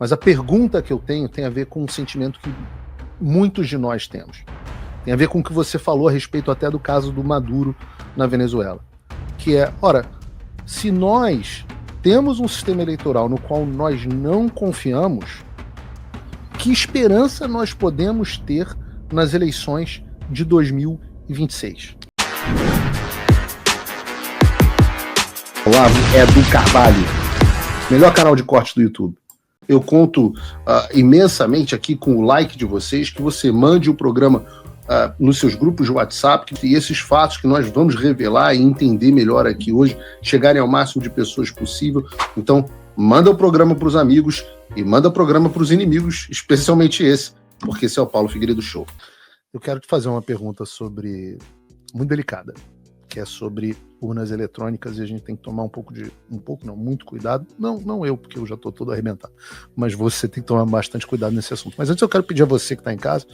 Mas a pergunta que eu tenho tem a ver com um sentimento que muitos de nós temos. Tem a ver com o que você falou a respeito até do caso do Maduro na Venezuela. Que é, ora, se nós temos um sistema eleitoral no qual nós não confiamos, que esperança nós podemos ter nas eleições de 2026? Olá, Edu Carvalho, melhor canal de cortes do YouTube. Eu conto imensamente aqui com o like de vocês, que você mande o programa nos seus grupos de WhatsApp, e esses fatos que nós vamos revelar e entender melhor aqui hoje, chegarem ao máximo de pessoas possível. Então, manda o programa para os amigos e manda o programa para os inimigos, especialmente esse, porque esse é o Paulo Figueiredo Show. Eu quero te fazer uma pergunta muito delicada, que é sobre urnas eletrônicas, e a gente tem que tomar muito cuidado. Não eu, porque eu já estou todo arrebentado, mas você tem que tomar bastante cuidado nesse assunto. Mas antes eu quero pedir a você que está em casa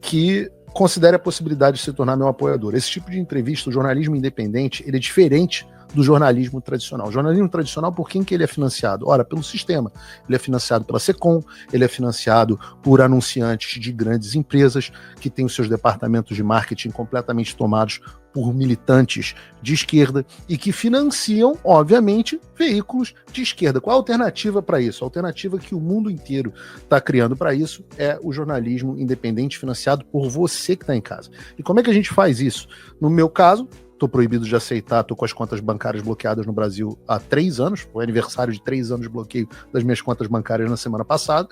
que considere a possibilidade de se tornar meu apoiador. Esse tipo de entrevista, o jornalismo independente, ele é diferente do jornalismo tradicional. O jornalismo tradicional, por quem que ele é financiado? Ora, pelo sistema. Ele é financiado pela Secom, ele é financiado por anunciantes de grandes empresas que têm os seus departamentos de marketing completamente tomados por militantes de esquerda e que financiam, obviamente, veículos de esquerda. Qual a alternativa para isso? A alternativa que o mundo inteiro está criando para isso é o jornalismo independente financiado por você que está em casa. E como é que a gente faz isso? No meu caso, estou proibido de aceitar, estou com as contas bancárias bloqueadas no Brasil há 3 anos, foi aniversário de 3 anos de bloqueio das minhas contas bancárias na semana passada,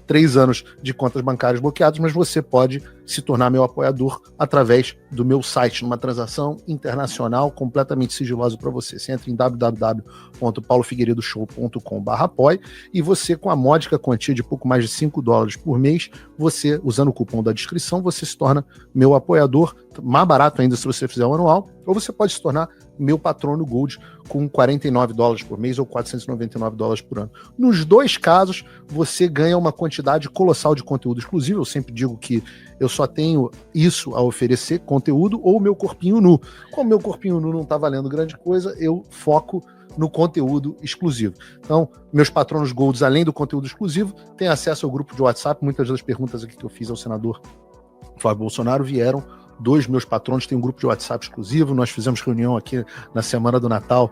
3 anos de contas bancárias bloqueadas, mas você pode se tornar meu apoiador através do meu site, numa transação internacional completamente sigilosa para você. Você entra em www.paulofigueiredoshow.com/apoie e você, com a módica quantia de pouco mais de $5 por mês, você, usando o cupom da descrição, você se torna meu apoiador, mais barato ainda se você fizer o anual, ou você pode se tornar meu patrono Gold com $49 por mês ou $499 por ano. Nos dois casos, você ganha uma quantidade colossal de conteúdo exclusivo. Eu sempre digo que eu só tenho isso a oferecer, conteúdo ou meu corpinho nu. Como meu corpinho nu não está valendo grande coisa, eu foco no conteúdo exclusivo. Então, meus patronos Golds, além do conteúdo exclusivo, têm acesso ao grupo de WhatsApp. Muitas das perguntas aqui que eu fiz ao senador Flávio Bolsonaro vieram 2 meus patronos, têm um grupo de WhatsApp exclusivo. Nós fizemos reunião aqui na semana do Natal,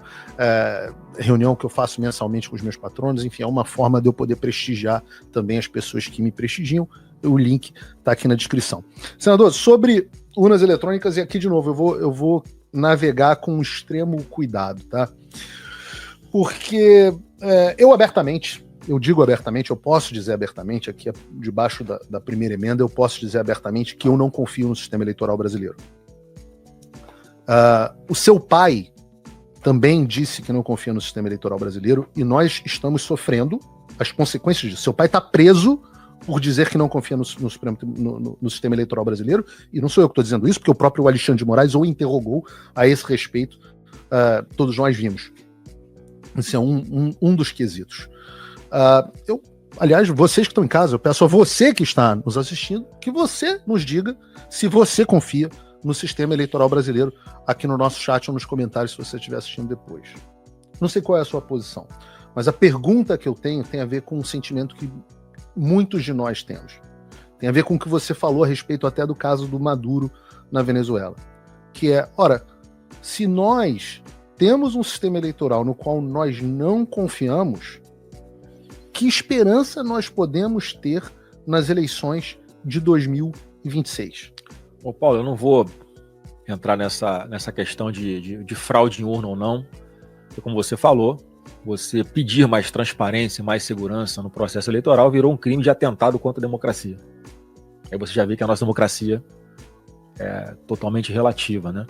reunião que eu faço mensalmente com os meus patronos. Enfim, é uma forma de eu poder prestigiar também as pessoas que me prestigiam. O link está aqui na descrição. Senador, sobre urnas eletrônicas, e aqui de novo, eu vou navegar com extremo cuidado, tá? Porque eu digo abertamente, eu posso dizer abertamente, aqui debaixo da primeira emenda, eu posso dizer abertamente que eu não confio no sistema eleitoral brasileiro. O seu pai também disse que não confia no sistema eleitoral brasileiro e nós estamos sofrendo as consequências disso. Seu pai está preso por dizer que não confia no sistema eleitoral brasileiro, e não sou eu que estou dizendo isso, porque o próprio Alexandre de Moraes o interrogou a esse respeito, todos nós vimos. Esse é um dos quesitos. Aliás, vocês que estão em casa, eu peço a você que está nos assistindo que você nos diga se você confia no sistema eleitoral brasileiro aqui no nosso chat ou nos comentários se você estiver assistindo depois. Não sei qual é a sua posição, mas a pergunta que eu tenho tem a ver com um sentimento que muitos de nós temos. Tem a ver com o que você falou a respeito até do caso do Maduro na Venezuela. Que é, ora, se nós temos um sistema eleitoral no qual nós não confiamos, que esperança nós podemos ter nas eleições de 2026? Ô Paulo, eu não vou entrar nessa questão de fraude em urna ou não, porque como você falou, você pedir mais transparência, mais segurança no processo eleitoral virou um crime de atentado contra a democracia. Aí você já vê que a nossa democracia é totalmente relativa, né?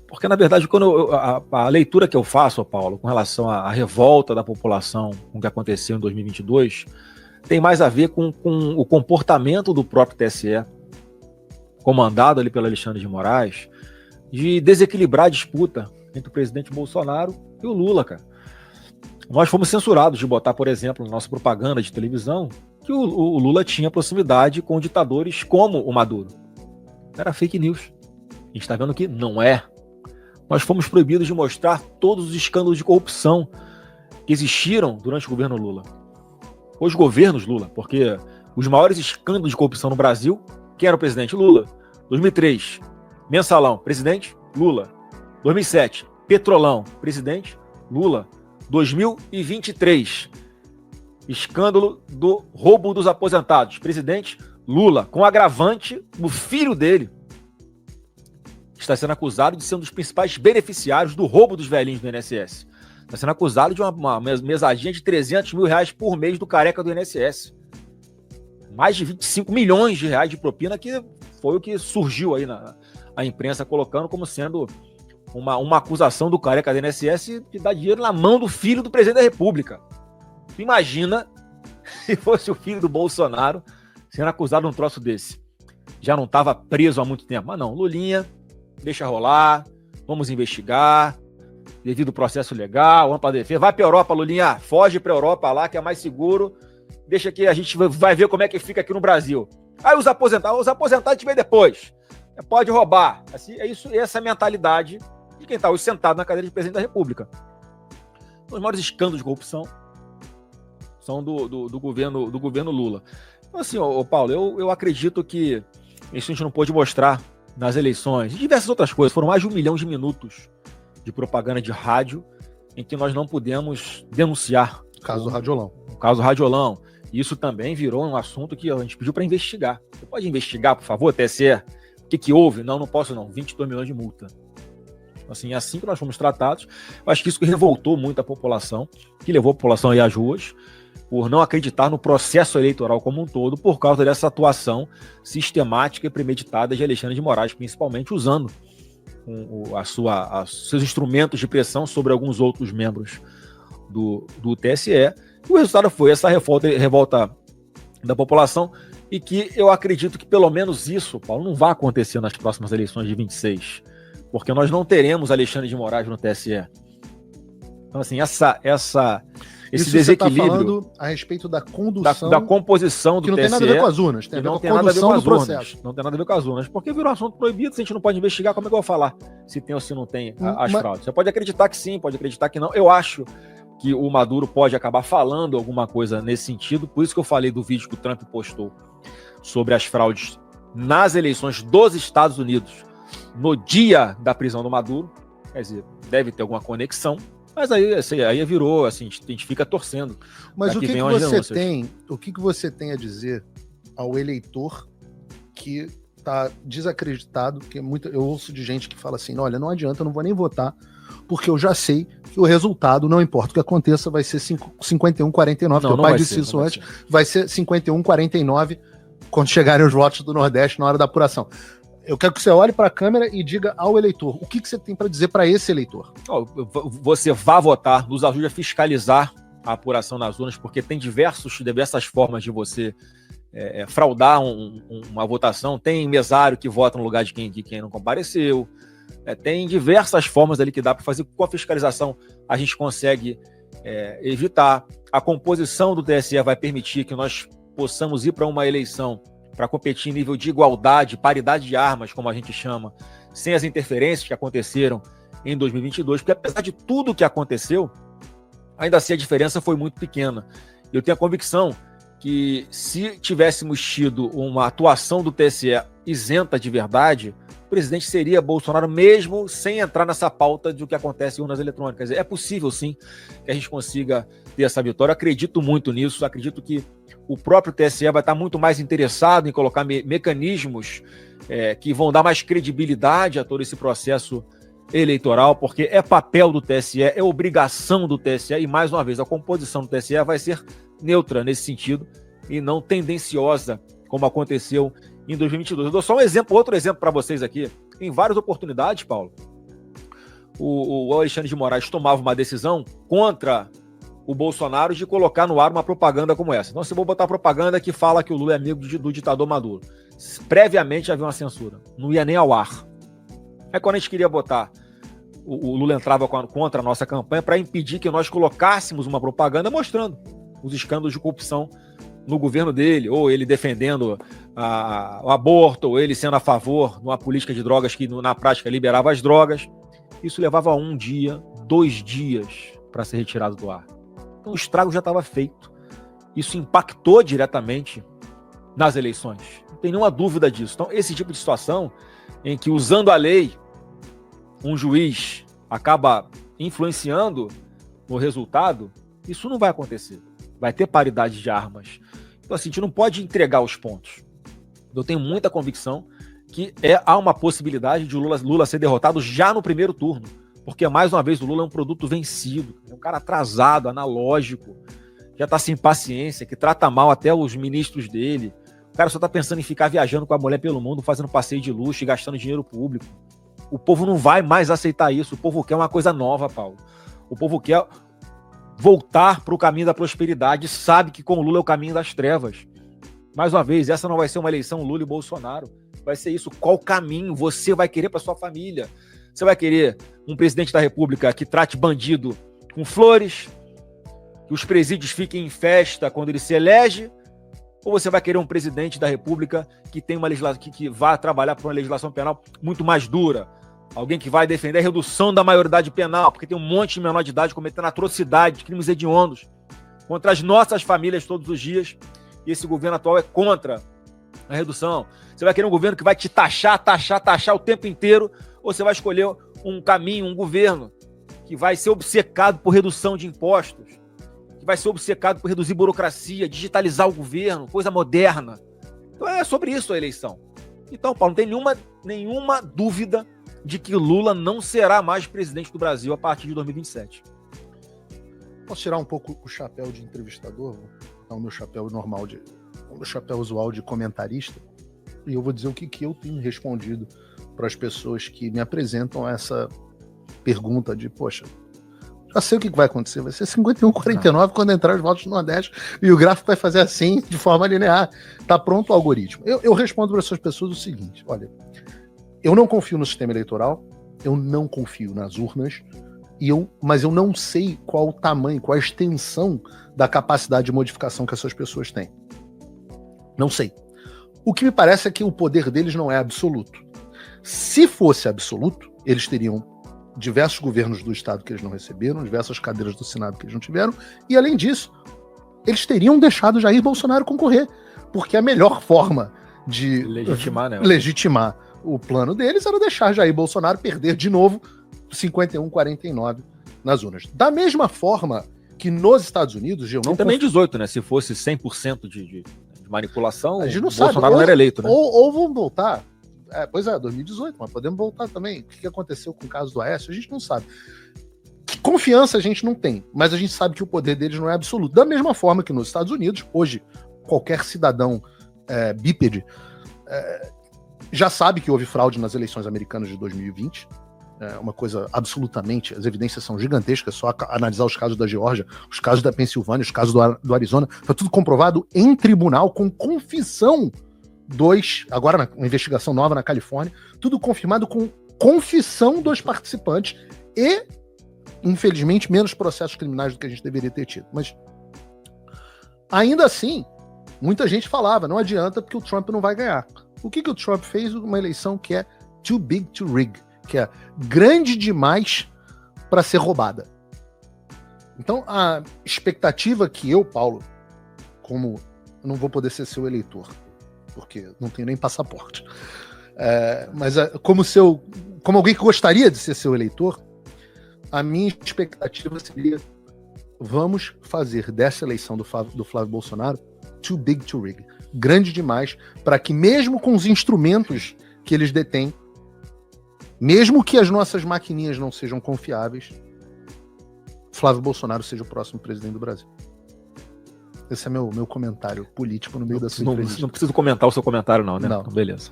Porque, na verdade, quando a leitura que eu faço, Paulo, com relação à revolta da população com o que aconteceu em 2022, tem mais a ver com o comportamento do próprio TSE, comandado ali pelo Alexandre de Moraes, de desequilibrar a disputa entre o presidente Bolsonaro e o Lula, cara. Nós fomos censurados de botar, por exemplo, na nossa propaganda de televisão, que o Lula tinha proximidade com ditadores como o Maduro. Era fake news. A gente está vendo que não é. Nós fomos proibidos de mostrar todos os escândalos de corrupção que existiram durante o governo Lula. os governos Lula, porque os maiores escândalos de corrupção no Brasil, quem era o presidente? Lula. 2003, Mensalão, presidente? Lula. 2007, Petrolão, presidente? Lula. 2023, escândalo do roubo dos aposentados, presidente? Lula, com agravante, o filho dele está sendo acusado de ser um dos principais beneficiários do roubo dos velhinhos do INSS. Está sendo acusado de uma mesadinha de R$300 mil por mês do careca do INSS. Mais de 25 milhões de reais de propina, que foi o que surgiu aí na imprensa colocando como sendo uma acusação do careca do INSS de dar dinheiro na mão do filho do presidente da República. Tu imagina se fosse o filho do Bolsonaro sendo acusado de um troço desse. Já não estava preso há muito tempo. Mas não, Lulinha, deixa rolar, vamos investigar, devido ao processo legal, ampla defesa. Vai para a Europa, Lulinha, foge para a Europa lá, que é mais seguro. Deixa que a gente vai ver como é que fica aqui no Brasil. Aí os aposentados a gente vê depois. Pode roubar. Assim, é isso, essa mentalidade de quem está hoje sentado na cadeira de presidente da República. Os maiores escândalos de corrupção são do governo Lula. Então, assim, Paulo, eu acredito que isso a gente não pôde mostrar nas eleições e diversas outras coisas. Foram mais de 1 milhão de minutos de propaganda de rádio em que nós não pudemos denunciar. O caso do Radiolão. O caso do Radiolão. Isso também virou um assunto que a gente pediu para investigar. Você pode investigar, por favor, TSE? O que houve? Não posso não. 22 milhões de multa. Assim, é assim que nós fomos tratados. Eu acho que isso revoltou muito a população, que levou a população aí às ruas, por não acreditar no processo eleitoral como um todo, por causa dessa atuação sistemática e premeditada de Alexandre de Moraes, principalmente usando seus instrumentos de pressão sobre alguns outros membros do TSE. E o resultado foi essa revolta da população, e que eu acredito que pelo menos isso, Paulo, não vai acontecer nas próximas eleições de 26, porque nós não teremos Alexandre de Moraes no TSE. Então, assim, esse desequilíbrio... Você tá falando a respeito da condução... Da composição do TSE. Que não tem nada a ver com as urnas, tem a ver com a condução do processo. Não tem nada a ver com as urnas, porque virou um assunto proibido, se a gente não pode investigar, como é que eu vou falar se tem ou se não tem as fraudes? Você pode acreditar que sim, pode acreditar que não. Eu acho que o Maduro pode acabar falando alguma coisa nesse sentido, por isso que eu falei do vídeo que o Trump postou sobre as fraudes nas eleições dos Estados Unidos no dia da prisão do Maduro. Quer dizer, deve ter alguma conexão, mas aí virou, assim, a gente fica torcendo. Mas o que você tem a dizer ao eleitor que está desacreditado? Que eu ouço de gente que fala assim, olha, não adianta, eu não vou nem votar, porque eu já sei que o resultado, não importa o que aconteça, vai ser 51-49, porque o pai disse isso antes, vai ser 51-49 quando chegarem os votos do Nordeste na hora da apuração. Eu quero que você olhe para a câmera e diga ao eleitor, o que você tem para dizer para esse eleitor? Você vá votar, nos ajude a fiscalizar a apuração nas urnas, porque tem diversas formas de você fraudar uma votação. Tem mesário que vota no lugar de quem não compareceu. Tem diversas formas ali que dá para fazer. Com a fiscalização a gente consegue evitar. A composição do TSE vai permitir que nós possamos ir para uma eleição para competir em nível de igualdade, paridade de armas, como a gente chama, sem as interferências que aconteceram em 2022, porque apesar de tudo que aconteceu, ainda assim a diferença foi muito pequena. Eu tenho a convicção que se tivéssemos tido uma atuação do TSE isenta de verdade, o presidente seria Bolsonaro, mesmo sem entrar nessa pauta de o que acontece em urnas eletrônicas. É possível, sim, que a gente consiga ter essa vitória. Eu acredito muito nisso, acredito que o próprio TSE vai estar muito mais interessado em colocar mecanismos que vão dar mais credibilidade a todo esse processo eleitoral, porque é papel do TSE, é obrigação do TSE, e mais uma vez, a composição do TSE vai ser neutra nesse sentido e não tendenciosa, como aconteceu em 2022. Eu dou só outro exemplo para vocês aqui. Em várias oportunidades, Paulo, o Alexandre de Moraes tomava uma decisão contra o Bolsonaro de colocar no ar uma propaganda como essa. Então, se eu vou botar propaganda que fala que o Lula é amigo do ditador Maduro, previamente havia uma censura, não ia nem ao ar. Aí quando a gente queria botar, o Lula entrava contra a nossa campanha para impedir que nós colocássemos uma propaganda mostrando os escândalos de corrupção no governo dele, ou ele defendendo o aborto, ou ele sendo a favor de uma política de drogas que na prática liberava as drogas. Isso levava 1 dia, 2 dias para ser retirado do ar. Então o estrago já estava feito. isso impactou diretamente nas eleições. Não tem nenhuma dúvida disso. Então, esse tipo de situação em que, usando a lei, um juiz acaba influenciando no resultado, isso não vai acontecer. Vai ter paridade de armas. Então, assim, a gente não pode entregar os pontos. Eu tenho muita convicção que há uma possibilidade de Lula ser derrotado já no primeiro turno. Porque, mais uma vez, o Lula é um produto vencido, é um cara atrasado, analógico, já está sem paciência, que trata mal até os ministros dele. O cara só está pensando em ficar viajando com a mulher pelo mundo, fazendo passeio de luxo e gastando dinheiro público. O povo não vai mais aceitar isso. O povo quer uma coisa nova, Paulo. O povo quer voltar para o caminho da prosperidade, sabe que com o Lula é o caminho das trevas. Mais uma vez, essa não vai ser uma eleição Lula e Bolsonaro. Vai ser isso. Qual caminho você vai querer para sua família? Você vai querer um presidente da República que trate bandido com flores, que os presídios fiquem em festa quando ele se elege? Ou você vai querer um presidente da República que tem uma legislação que vá trabalhar por uma legislação penal muito mais dura? Alguém que vai defender a redução da maioridade penal, porque tem um monte de menor de idade cometendo atrocidades, crimes hediondos contra as nossas famílias todos os dias. E esse governo atual é contra a redução. Você vai querer um governo que vai te taxar o tempo inteiro, ou você vai escolher um caminho, um governo que vai ser obcecado por redução de impostos, que vai ser obcecado por reduzir burocracia, digitalizar o governo, coisa moderna. Então é sobre isso a eleição. Então, Paulo, não tem nenhuma dúvida de que Lula não será mais presidente do Brasil a partir de 2027. Posso tirar um pouco o chapéu de entrevistador? Não, o meu chapéu normal, o meu chapéu usual de comentarista. E eu vou dizer o que eu tenho respondido para as pessoas que me apresentam essa pergunta de, poxa, já sei o que vai acontecer, vai ser 51-49 quando entrar os votos no Nordeste e o gráfico vai fazer assim, de forma linear. Tá pronto o algoritmo. Eu respondo para essas pessoas o seguinte, olha, eu não confio no sistema eleitoral, eu não confio nas urnas, mas eu não sei qual o tamanho, qual a extensão da capacidade de modificação que essas pessoas têm. Não sei. O que me parece é que o poder deles não é absoluto. Se fosse absoluto, eles teriam diversos governos do Estado que eles não receberam, diversas cadeiras do Senado que eles não tiveram, e além disso, eles teriam deixado Jair Bolsonaro concorrer, porque a melhor forma de legitimar o plano deles era deixar Jair Bolsonaro perder de novo 51-49 nas urnas. Da mesma forma que nos Estados Unidos, eu não... E também 18, né? Se fosse 100% de manipulação, a gente não Bolsonaro sabe. não era eleito, né? Ou vão voltar. Pois é, 2018, mas podemos voltar também. O que aconteceu com o caso do Aécio, a gente não sabe. Que confiança a gente não tem, mas a gente sabe que o poder deles não é absoluto. Da mesma forma que nos Estados Unidos, hoje, qualquer cidadão bípede já sabe que houve fraude nas eleições americanas de 2020. É uma coisa absolutamente... As evidências são gigantescas, só analisar os casos da Geórgia, os casos da Pensilvânia, os casos do Arizona. Foi tudo comprovado em tribunal, com confissão agora na investigação nova na Califórnia, tudo confirmado com confissão dos participantes e, infelizmente, menos processos criminais do que a gente deveria ter tido. Mas, ainda assim, muita gente falava, não adianta porque o Trump não vai ganhar. O que o Trump fez? Uma eleição que é too big to rig, que é grande demais para ser roubada. Então, a expectativa que eu, Paulo, como eu não vou poder ser seu eleitor, porque não tenho nem passaporte, mas como alguém que gostaria de ser seu eleitor, a minha expectativa seria: vamos fazer dessa eleição do Flávio Bolsonaro too big to rig, grande demais, para que mesmo com os instrumentos que eles detêm, mesmo que as nossas maquininhas não sejam confiáveis, Flávio Bolsonaro seja o próximo presidente do Brasil. Esse é meu comentário político no meio da sua entrevista. Não preciso comentar o seu comentário não, né? Não. Então, beleza.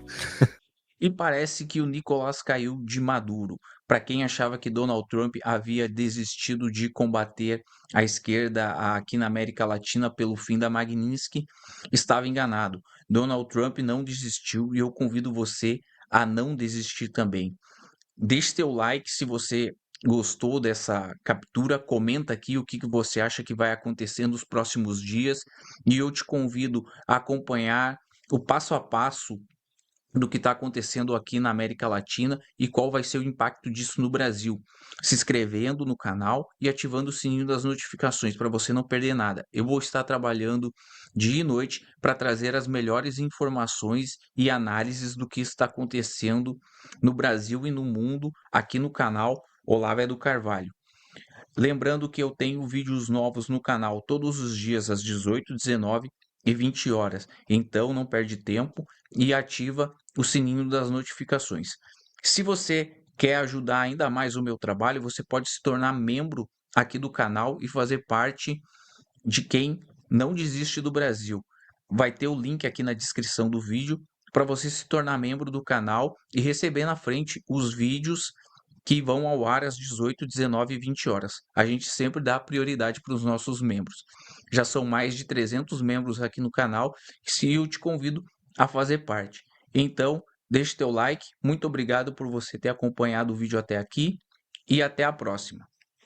E parece que o Nicolás caiu de maduro. Para quem achava que Donald Trump havia desistido de combater a esquerda aqui na América Latina pelo fim da Magnitsky, estava enganado. Donald Trump não desistiu e eu convido você a não desistir também. Deixe seu like se você gostou dessa captura, comenta aqui o que você acha que vai acontecer nos próximos dias e eu te convido a acompanhar o passo a passo do que está acontecendo aqui na América Latina e qual vai ser o impacto disso no Brasil. Se inscrevendo no canal e ativando o sininho das notificações para você não perder nada. Eu vou estar trabalhando dia e noite para trazer as melhores informações e análises do que está acontecendo no Brasil e no mundo aqui no canal Olavo do Carvalho. Lembrando que eu tenho vídeos novos no canal todos os dias às 18, 19 e 20 horas. Então não perde tempo e ativa o sininho das notificações. Se você quer ajudar ainda mais o meu trabalho, você pode se tornar membro aqui do canal e fazer parte de quem não desiste do Brasil. Vai ter o link aqui na descrição do vídeo para você se tornar membro do canal e receber na frente os vídeos que vão ao ar às 18, 19 e 20 horas. A gente sempre dá prioridade para os nossos membros. Já são mais de 300 membros aqui no canal e eu te convido a fazer parte. Então, deixe teu like. Muito obrigado por você ter acompanhado o vídeo até aqui e até a próxima.